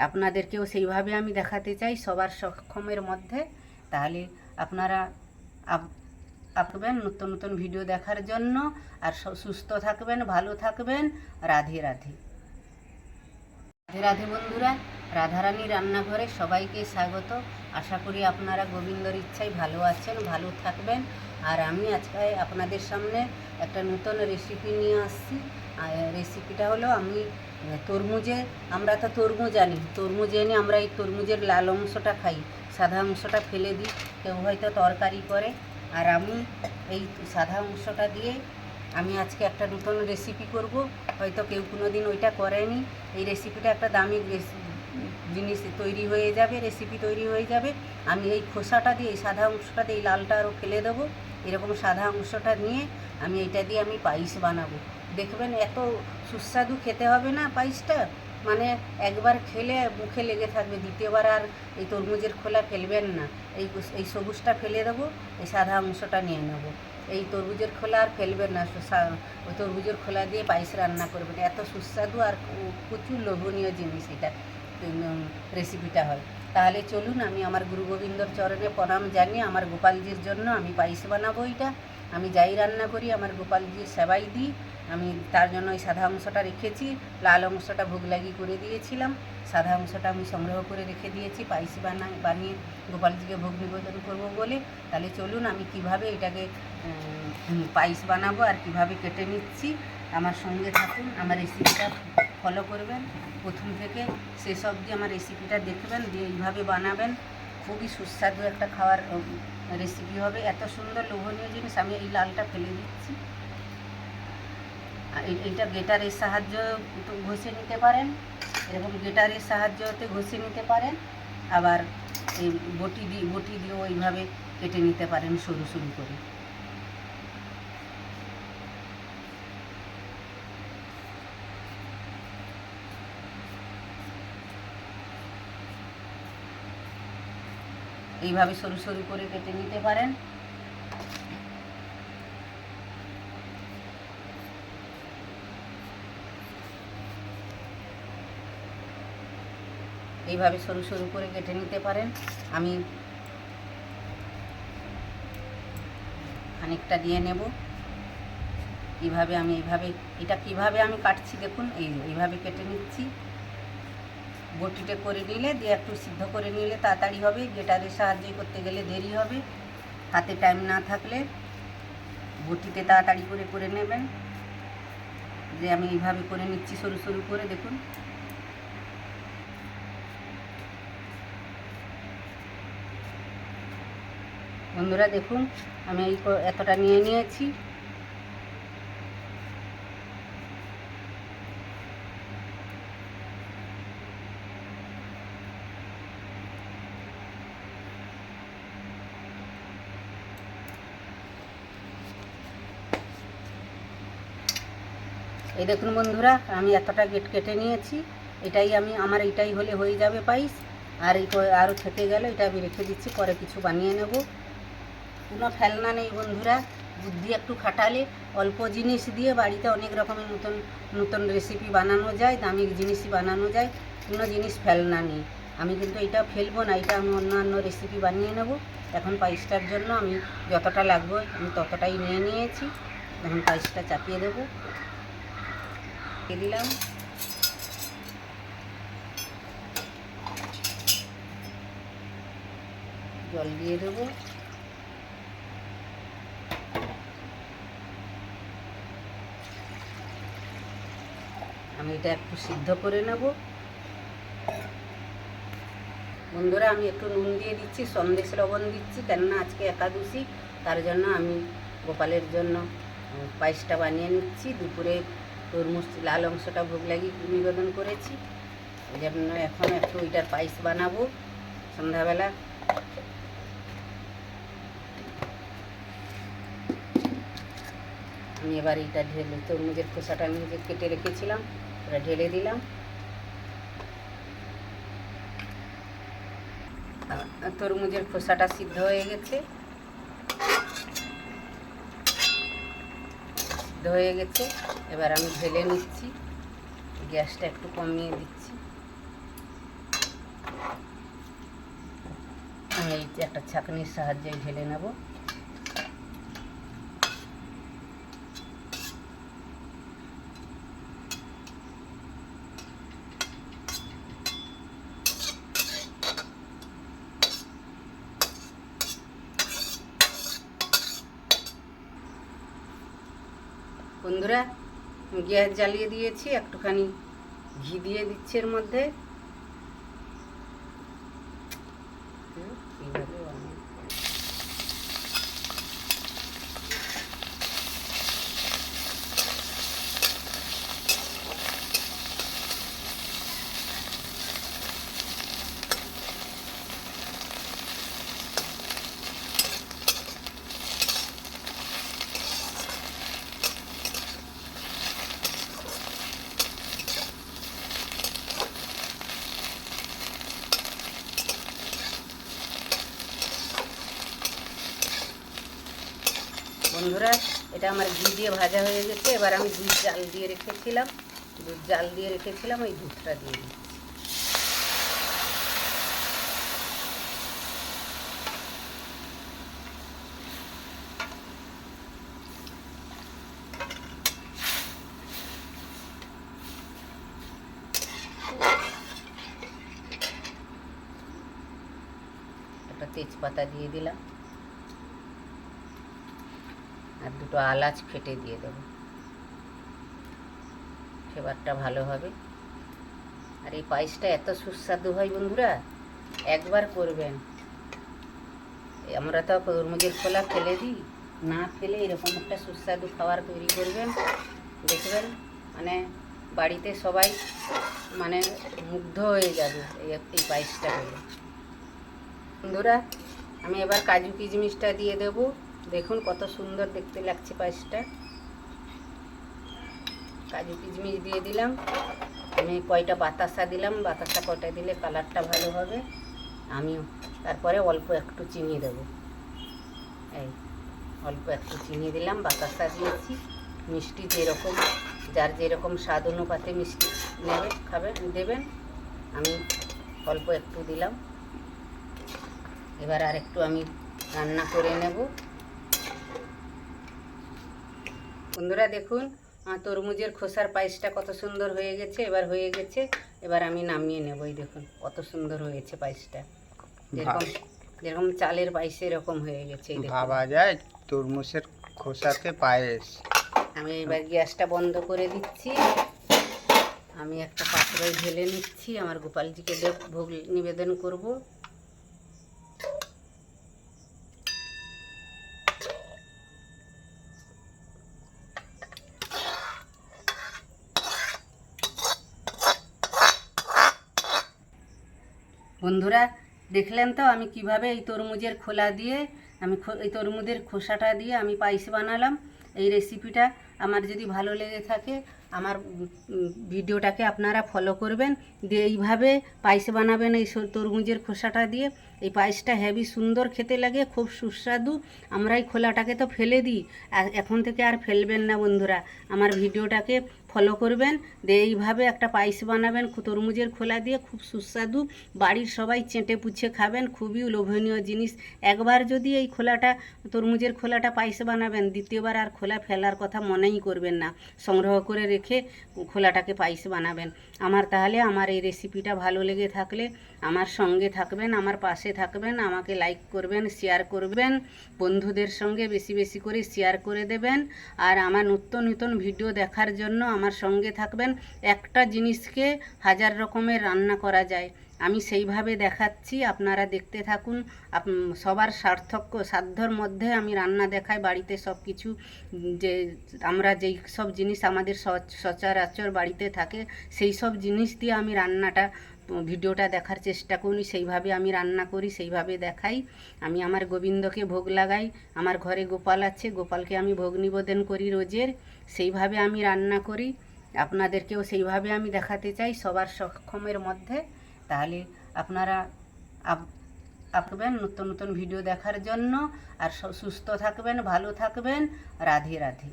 আপনাদেরকেও সেইভাবে আমি দেখাতে চাই সবার সক্ষমের মধ্যে। তাহলে আপনারা আপবেন নতুন নতুন ভিডিও দেখার জন্য। আর সুস্থ থাকবেন, ভালো থাকবেন। রাধে রাধে। রাধে রাধে বন্ধুরা, রাধারানী রান্নাঘরে সবাইকে স্বাগত। আশা করি আপনারা গোবিন্দর ইচ্ছায় ভালো আছেন, ভালো থাকবেন। আর আমি আজকে আপনাদের সামনে একটা নতুন রেসিপি নিয়ে আসছি। রেসিপিটা হলো আমি আমরা তো তরমুজ আনি, তরমুজ এনে আমরা এই তরমুজের লাল অংশটা খাই, সাদা অংশটা ফেলে দিই। কেউ হয়তো তরকারি করে, আর আমি এই সাদা অংশটা দিয়ে আমি আজকে একটা নতুন রেসিপি করব। হয়তো কেউ কোনো দিন ওইটা করেনি। এই রেসিপিটা একটা দামি জিনিস তৈরি হয়ে যাবে, রেসিপি তৈরি হয়ে যাবে। আমি এই খোসাটা দিয়ে, এই সাদা অংশটা দিয়ে, এই লালটা আরও ফেলে দেবো। এরকম সাদা অংশটা নিয়ে আমি এইটা দিয়ে আমি পায়েস বানাবো। দেখবেন এত সুস্বাদু খেতে হবে না পায়েসটা, মানে একবার খেলে মুখে লেগে থাকবে, দ্বিতীয়বার আর এই তরমুজের খোলা ফেলবেন না। এই সবুজটা ফেলে দেবো, এই সাদা অংশটা নিয়ে নেবো। এই তরমুজের খোলা আর ফেলবেন না, ওই তরমুজের খোলা দিয়ে পায়েস রান্না করবেন। এত সুস্বাদু আর প্রচুর লোভনীয় জিনিস এটা রেসিপিটা হয়। তাহলে চলুন, আমি আমার গুরু গোবিন্দর চরণে প্রণাম জানিয়ে আমার গোপালজির জন্য আমি পায়েস বানাবো। এটা আমি যাই রান্না করি আমার গোপালজির সেবাই দিই। আমি তার জন্য এই সাদা অংশটা রেখেছি, লাল অংশটা ভোগ লাগি করে দিয়েছিলাম, সাদা অংশটা আমি সংগ্রহ করে রেখে দিয়েছি পায়েস বানিয়ে গোপালজিকে ভোগ নিবেদন করবো বলে। তাহলে চলুন আমি কিভাবে এটাকে পায়েস বানাবো আর কিভাবে কেটে নিচ্ছি, আমার সঙ্গে থাকুন। আমার রেসিপিটা ফলো করবেন, প্রথম থেকে শেষ অবধি আমার রেসিপিটা দেখবেন, দিয়ে এইভাবে বানাবেন। খুবই সুস্বাদু একটা খাওয়ার রেসিপি হবে, এত সুন্দর লোভনীয় জিনিস। আমি এই লালটা ফেলে দিচ্ছি। এইটা গেটারের সাহায্য ঘষে নিতে পারেন, এরকম গেটারের সাহায্যতে ঘষে নিতে পারেন। আবার এই বটি দিয়েও এইভাবে কেটে নিতে পারেন সরু সরু করে। এইভাবে সরু সরু করে কেটে নিতে পারেন। এইভাবে সরু সরু করে কেটে নিতে পারেন। আমি খানিকটা দিয়ে নেব। এটা কিভাবে আমি কাটছি দেখুন, এইভাবে কেটে নিচ্ছি। বটিতে করে নিলে দিয়ে একটু সিদ্ধ করে নিলে তাড়াতাড়ি হবে, গেটারের সাহায্যে করতে গেলে দেরি হবে। হাতে টাইম না থাকলে বটিতে তাড়াতাড়ি করে নেবেন। যে আমি এইভাবে করে নিচ্ছি সরু সরু করে, দেখুন। বন্ধুরা দেখুন, আমি এতটা নিয়ে নিয়েছি। এই দেখুন বন্ধুরা, আমি এতটা কেটে নিয়েছি। আমার এইটাই হলে হয়ে যাবে পায়েস। আর এই আরও থেকে গেল, এটা আমি রেখে দিচ্ছি, পরে কিছু বানিয়ে নেব। কোনো ফেলনা নেই বন্ধুরা, বুদ্ধি একটু খাটালে অল্প জিনিস দিয়ে বাড়িতে অনেক রকমের নতুন নতুন রেসিপি বানানো যায়, দামি জিনিসই বানানো যায়। কোনো জিনিস ফেলনা নেই। আমি কিন্তু এটা ফেলবো না, এটা আমি অন্য রেসিপি বানিয়ে নেব। এখন পায়েসটার জন্য আমি যতটা লাগবে আমি ততটাই নিয়ে নিয়েছি। এখন পায়েসটা চাপিয়ে দেবো। দিলাম জল দিয়ে দেবো। আমি এটা একটু সিদ্ধ করে নেব। বন্ধুরা আমি একটু নুন দিয়ে দিচ্ছি, সন্দেশ লবণ দিচ্ছি, কেননা আজকে একাদশী, তার জন্য আমি গোপালের জন্য পায়েসটা বানিয়ে নিচ্ছি। দুপুরে তরমুজ লাল অংশটা ভোগ লাগি নিবেদন করেছি, ওই জন্য এখন একটু ওইটার পায়েস বানাবো সন্ধ্যাবেলা। আমি এবার এইটা ঢেলে, তরমুজের খোসাটা আমি যে কেটে রেখেছিলাম ওটা ঢেলে দিলাম। তরমুজের খোসাটা সিদ্ধ হয়ে গেছে, এবার আমি ঢেলে নিচ্ছি। গ্যাসটা একটু কমিয়ে দিচ্ছি। আমি এই একটা ছাঁকনির সাহায্যে ঢেলে নেব। বন্ধুরা, গ্যাস জ্বালিয়ে দিয়েছি, একটুখানি ঘি দিয়ে দিচ্ছি এর মধ্যে। বন্ধুরা, এটা আমার ঘি দিয়ে ভাজা হয়ে গেছে। এবার আমি দুধ জাল দিয়ে রেখেছিলাম, ওই দুধটা দিয়ে দিচ্ছি। একটা তেজপাতা দিয়ে দিলাম, আর দুটো এলাচ ফেটে দিয়ে দেবো, ফ্লেভারটা ভালো হবে। আর এই পায়েসটা এত সুস্বাদু হয় বন্ধুরা, একবার করবেন। আমরা তো তরমুজের খোলা ফেলে দিই, না ফেলে এরকম একটা সুস্বাদু খাবার তৈরি করবেন, দেখবেন মানে বাড়িতে সবাই মানে মুগ্ধ হয়ে যাবে এই পায়েসটা হলে। বন্ধুরা, আমি এবার কাজু কিশমিশটা দিয়ে দেবো। দেখুন কত সুন্দর দেখতে লাগছে পায়েসটা। কাজু কিশমিশ দিয়ে দিলাম। আমি কয়টা বাতাসা দিলাম, বাতাসা কয়টা দিলে কালারটা ভালো হবে। আমিও তারপরে অল্প একটু চিনি দেবো। এই অল্প একটু চিনি দিলাম, বাতাসা দিয়েছি। মিষ্টি যেরকম, যার যেরকম স্বাদ অনুপাতে মিষ্টি দেবেন। আমি অল্প একটু দিলাম। এবার আর একটু আমি রান্না করে নেব। বন্ধুরা দেখুন, তরমুজের খোসার পায়েসটা কত সুন্দর হয়ে গেছে। এবার আমি নামিয়ে নেব। এই দেখুন কত সুন্দর হয়েছে পায়েসটা, যেরকম চালের পায়েস এরকম হয়ে গেছে। ভাবা যায় তরমুজের খোসাতে পায়েস। আমি এবার গ্যাসটা বন্ধ করে দিচ্ছি। আমি একটা পাত্রে ঢেলে নিচ্ছি, আমার গোপালজিকে ভোগ নিবেদন করব। বন্ধুরা দেখলেন তো আমি কিভাবে এই তরমুজের খোলা দিয়ে এই তরমুজের খোসাটা দিয়ে আমি পায়েস বানালাম। এই রেসিপিটা আমার যদি ভালো লেগে থাকে, আমার ভিডিওটাকে আপনারা ফলো করবেন, দিয়ে এইভাবে পায়েস বানাবেন এই তরমুজের খোসাটা দিয়ে। এই পায়েসটা হেভি সুন্দর খেতে লাগে, খুব সুস্বাদু। আমরা এই খোলাটাকে তো ফেলে দিই, আর এখন থেকে আর ফেলবেন না বন্ধুরা। আমার ভিডিওটাকে ফলো করবেন, দিয়ে এইভাবে একটা পায়েস বানাবেন তরমুজের খোলা দিয়ে, খুব সুস্বাদু। বাড়ির সবাই চেটে পুছে খাবেন, খুবই লোভনীয় জিনিস। একবার যদি এই তরমুজের খোলাটা পায়েস বানাবেন, দ্বিতীয়বার আর খোলা ফেলার কথা মনেই করবেন না। সংগ্রহ করে রেখে খোলাটাকে পায়েস বানাবেন। তাহলে আমার এই রেসিপিটা ভালো লেগে থাকলে আমার সঙ্গে থাকবেন, আমার পাশে থাকবেন, আমাকে লাইক করবেন, শেয়ার করবেন, বন্ধুদের সঙ্গে বেশি বেশি করে শেয়ার করে দেবেন। আর আমার নতুন ভিডিও দেখার জন্য আমার সঙ্গে থাকবেন। একটা জিনিসকে হাজার রকমের রান্না করা যায়, আমি সেইভাবে দেখাচ্ছি, আপনারা দেখতে থাকুন। সবার সাধ্যর মধ্যে আমি রান্না দেখাই। বাড়িতে সব কিছু, যে আমরা যেই সব জিনিস আমাদের সচরাচর বাড়িতে থাকে, সেই সব জিনিস দিয়ে আমি ভিডিওটা দেখার চেষ্টা করি। সেইভাবে আমি রান্না করি, সেইভাবে দেখাই। আমি আমার গোবিন্দকে ভোগ লাগাই, আমার ঘরে গোপাল আছে, গোপালকে আমি ভোগ নিবেদন করি রোজের। সেইভাবে আমি রান্না করি, আপনাদেরকেও সেইভাবে আমি দেখাতে চাই সবার সক্ষমের মধ্যে। তাহলে আপনারা আসবেন নতুন ভিডিও দেখার জন্য। আর সুস্থ থাকবেন, ভালো থাকবেন। রাধে রাধে।